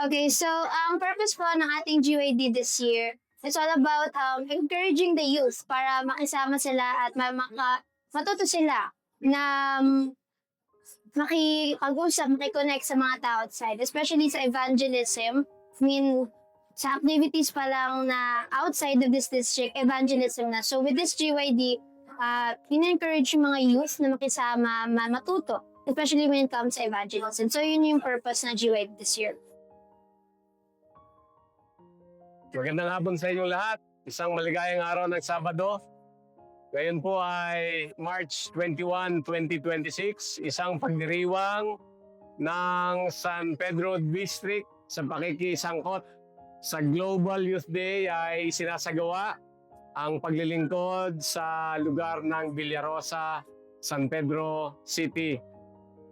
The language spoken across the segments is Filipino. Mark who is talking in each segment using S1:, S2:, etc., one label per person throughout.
S1: Okay, so ang purpose po ng ating GYD this year is all about encouraging the youth para makisama sila at matuto sila na makipag-usap, makiconnect sa mga tao outside, especially sa evangelism. I mean, sa activities pa lang na outside of this district, evangelism na. So with this GYD, in-encourage yung mga youth na makisama, matuto, especially when it comes to evangelism. So yun yung purpose ng GYD this year.
S2: Magandang hapon sa inyong lahat. Isang maligayang araw ng Sabado. Ngayon po ay March 21, 2026. Isang pagdiriwang ng San Pedro District sa pakikisangkot sa Global Youth Day ay sinasagawa ang paglilingkod sa lugar ng Villarosa, San Pedro City.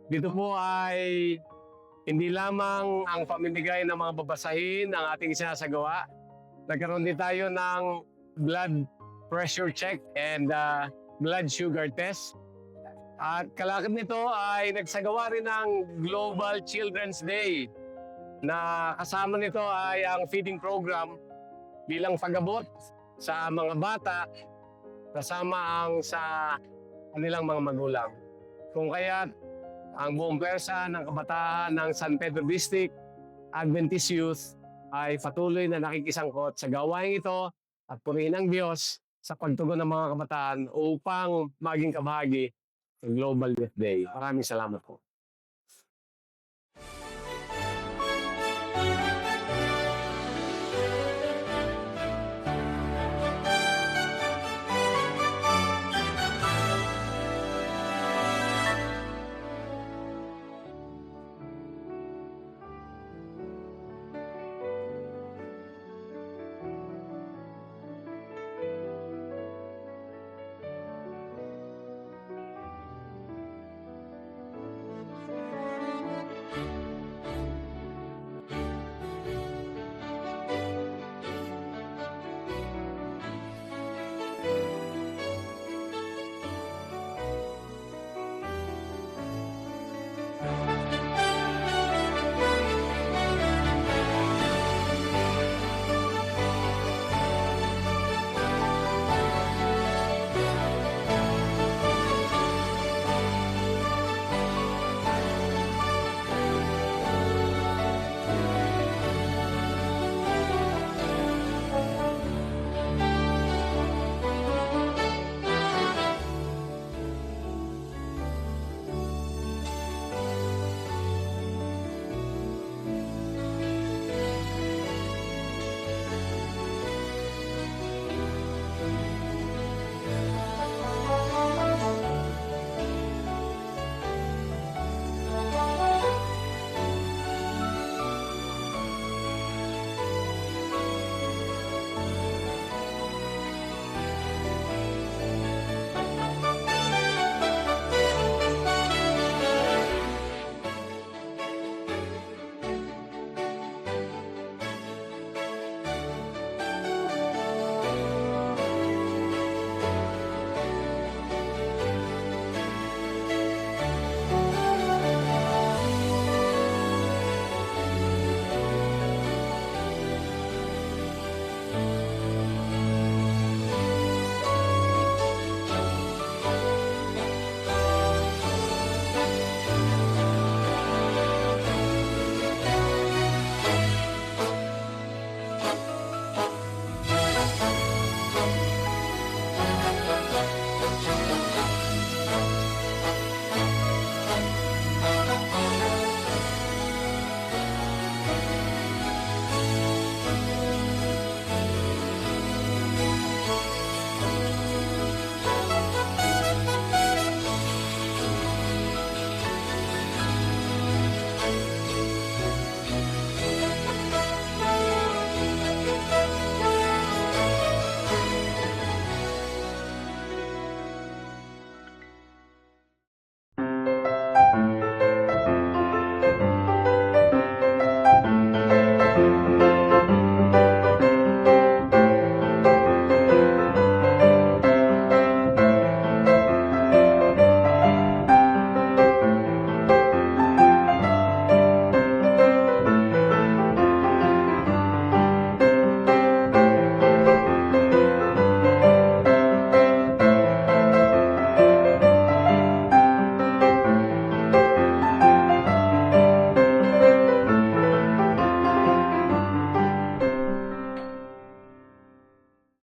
S2: Dito po ay hindi lamang ang pamimigay ng mga babasahin ang ating sinasagawa. Nagkaroon din tayo ng blood pressure check and blood sugar test. At kalakip nito ay nagsagawa rin ng Global Children's Day na kasama nito ay ang feeding program bilang pag-abot sa mga bata kasama ang sa kanilang mga magulang. Kung kaya't ang buong pwersa ng kabataan ng San Pedro District Adventist Youth ay patuloy na nakikisangkot sa gawain ito at purihin ang Diyos sa pagtugon ng mga kabataan upang maging kabahagi ng Global Youth Day. Maraming salamat po.